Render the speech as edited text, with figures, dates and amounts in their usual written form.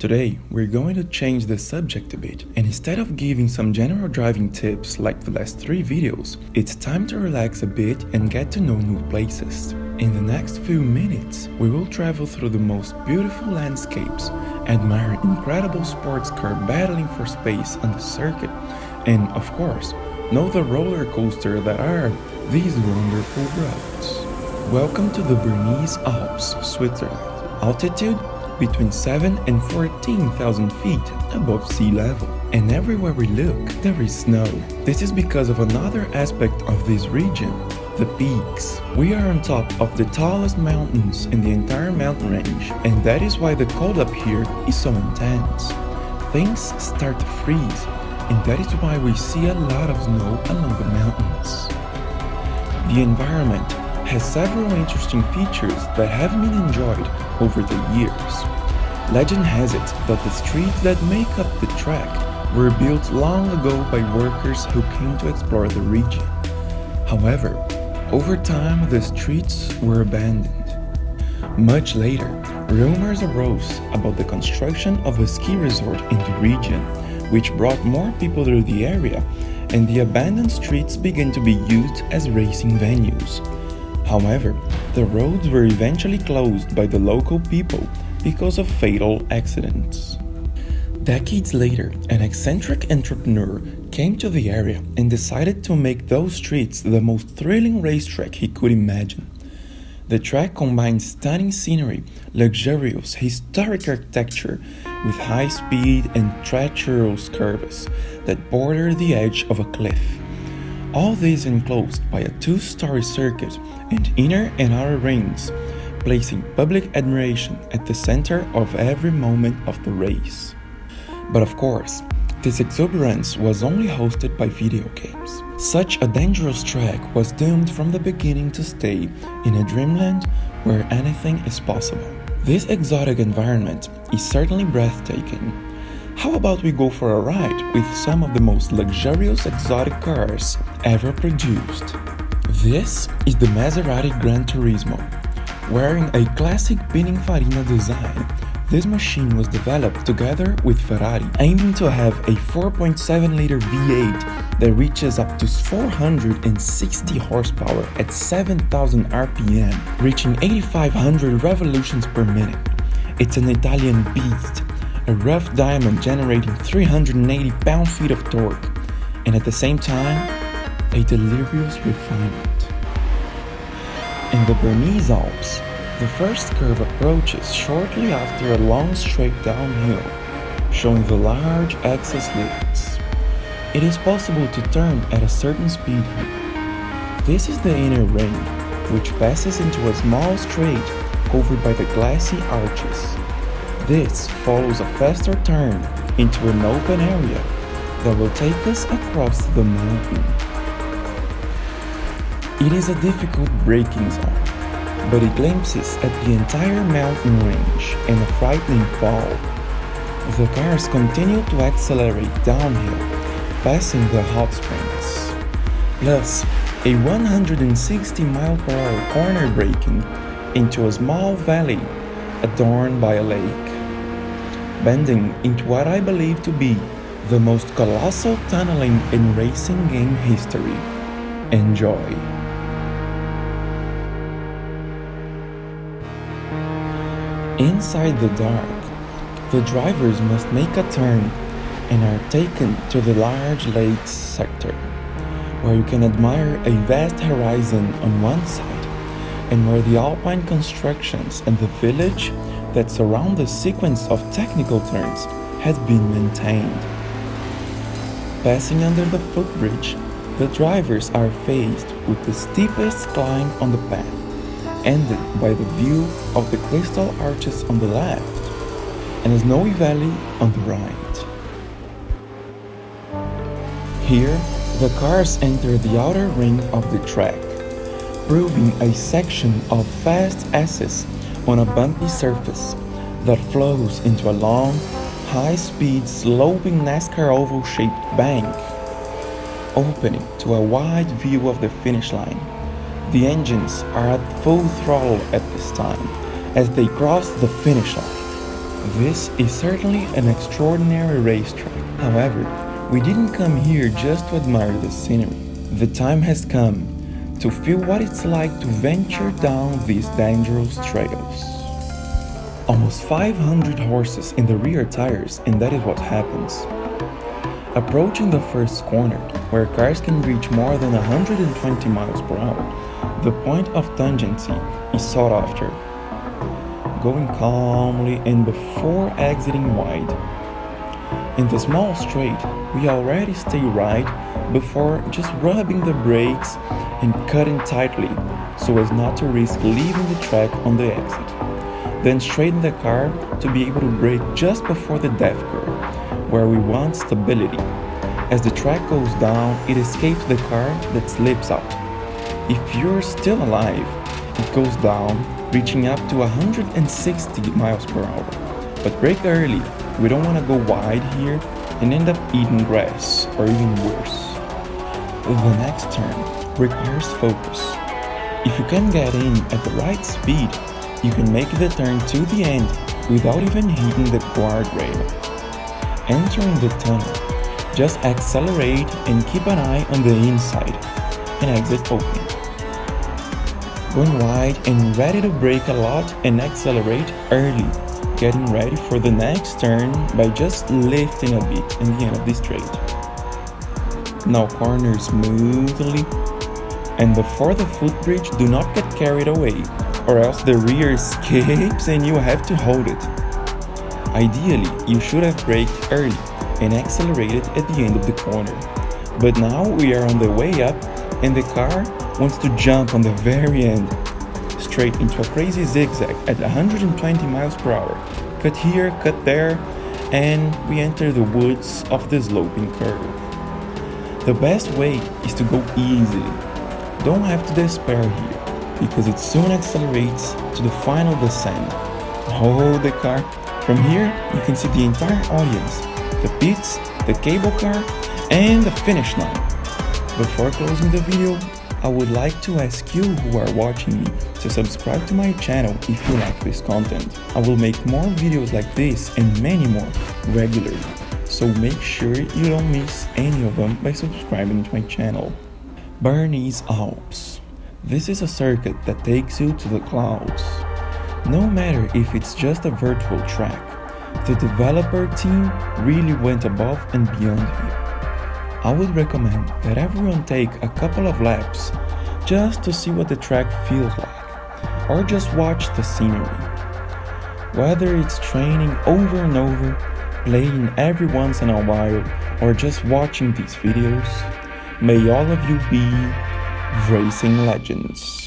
Today, we're going to change the subject a bit, and instead of giving some general driving tips like the last 3 videos, it's time to relax a bit and get to know new places. In the next few minutes, we will travel through the most beautiful landscapes, admire incredible sports cars battling for space on the circuit, and of course, know the roller coaster that are these wonderful roads. Welcome to the Bernese Alps, Switzerland. Altitude between 7 and 14,000 feet above sea level. And everywhere we look, there is snow. This is because of another aspect of this region, the peaks. We are on top of the tallest mountains in the entire mountain range, and that is why the cold up here is so intense. Things start to freeze, and that is why we see a lot of snow along the mountains. The environment has several interesting features that have been enjoyed over the years. Legend has it that the streets that make up the track were built long ago by workers who came to explore the region. However, over time the streets were abandoned. Much later, rumors arose about the construction of a ski resort in the region, which brought more people to the area, and the abandoned streets began to be used as racing venues. However, the roads were eventually closed by the local people because of fatal accidents. Decades later, an eccentric entrepreneur came to the area and decided to make those streets the most thrilling racetrack he could imagine. The track combines stunning scenery, luxurious historic architecture, with high speed and treacherous curves that border the edge of a cliff. All this enclosed by a 2-story circuit and inner and outer rings, placing public admiration at the center of every moment of the race. But of course, this exuberance was only hosted by video games. Such a dangerous track was doomed from the beginning to stay in a dreamland where anything is possible. This exotic environment is certainly breathtaking. How about we go for a ride with some of the most luxurious exotic cars ever produced? This is the Maserati Granturismo. Wearing a classic Pininfarina design, this machine was developed together with Ferrari, aiming to have a 4.7-liter V8 that reaches up to 460 horsepower at 7,000 RPM, reaching 8,500 revolutions per minute. It's an Italian beast, a rough diamond generating 380 pound-feet of torque, and at the same time, a delirious refinement. In the Bernese Alps, the first curve approaches shortly after a long straight downhill, showing the large axis lifts. It is possible to turn at a certain speed here. This is the inner ring, which passes into a small strait covered by the glassy arches. This follows a faster turn into an open area that will take us across the mountain. It is a difficult braking zone, but it glimpses at the entire mountain range and a frightening fall. The cars continue to accelerate downhill, passing the hot springs. Plus, a 160 mph corner braking into a small valley adorned by a lake, bending into what I believe to be the most colossal tunneling in racing game history. Enjoy! Inside the dark, the drivers must make a turn and are taken to the large lakes sector, where you can admire a vast horizon on one side, and where the Alpine constructions and the village that surround the sequence of technical turns has been maintained. Passing under the footbridge, the drivers are faced with the steepest climb on the path, ended by the view of the crystal arches on the left and a snowy valley on the right. Here, the cars enter the outer ring of the track, proving a section of fast S's on a bumpy surface that flows into a long, high-speed, sloping NASCAR oval-shaped bank, opening to a wide view of the finish line. The engines are at full throttle at this time as they cross the finish line. This is certainly an extraordinary racetrack. However, we didn't come here just to admire the scenery. The time has come to feel what it's like to venture down these dangerous trails. Almost 500 horses in the rear tires, and that is what happens. Approaching the first corner, where cars can reach more than 120 miles per hour, the point of tangency is sought after. Going calmly and before exiting wide. In the small straight, we already stay right before just rubbing the brakes and cutting tightly so as not to risk leaving the track on the exit. Then straighten the car to be able to brake just before the death curve, where we want stability. As the track goes down, it escapes the car that slips out. If you're still alive, it goes down, reaching up to 160 miles per hour. But brake early, we don't want to go wide here and end up eating grass, or even worse. The next turn requires focus. If you can get in at the right speed, you can make the turn to the end without even hitting the guardrail. Entering the tunnel, just accelerate and keep an eye on the inside, and exit open. Going wide and ready to brake a lot and accelerate early, getting ready for the next turn by just lifting a bit in the end of the straight. Now corner smoothly, and before the footbridge, do not get carried away, or else the rear escapes and you have to hold it. Ideally, you should have braked early and accelerated at the end of the corner. But now we are on the way up and the car wants to jump on the very end, straight into a crazy zigzag at 120 miles per hour. Cut here, cut there, and we enter the woods of the sloping curve. The best way is to go easily. Don't have to despair here, because it soon accelerates to the final descent. Hold the car. From here, you can see the entire audience, the pits, the cable car, and the finish line. Before closing the video, I would like to ask you who are watching me to subscribe to my channel if you like this content. I will make more videos like this and many more regularly, so make sure you don't miss any of them by subscribing to my channel. Bernese Alps. This is a circuit that takes you to the clouds. No matter if it's just a virtual track, the developer team really went above and beyond here. I would recommend that everyone take a couple of laps just to see what the track feels like, or just watch the scenery. Whether it's training over and over, playing every once in a while, or just watching these videos, may all of you be racing legends.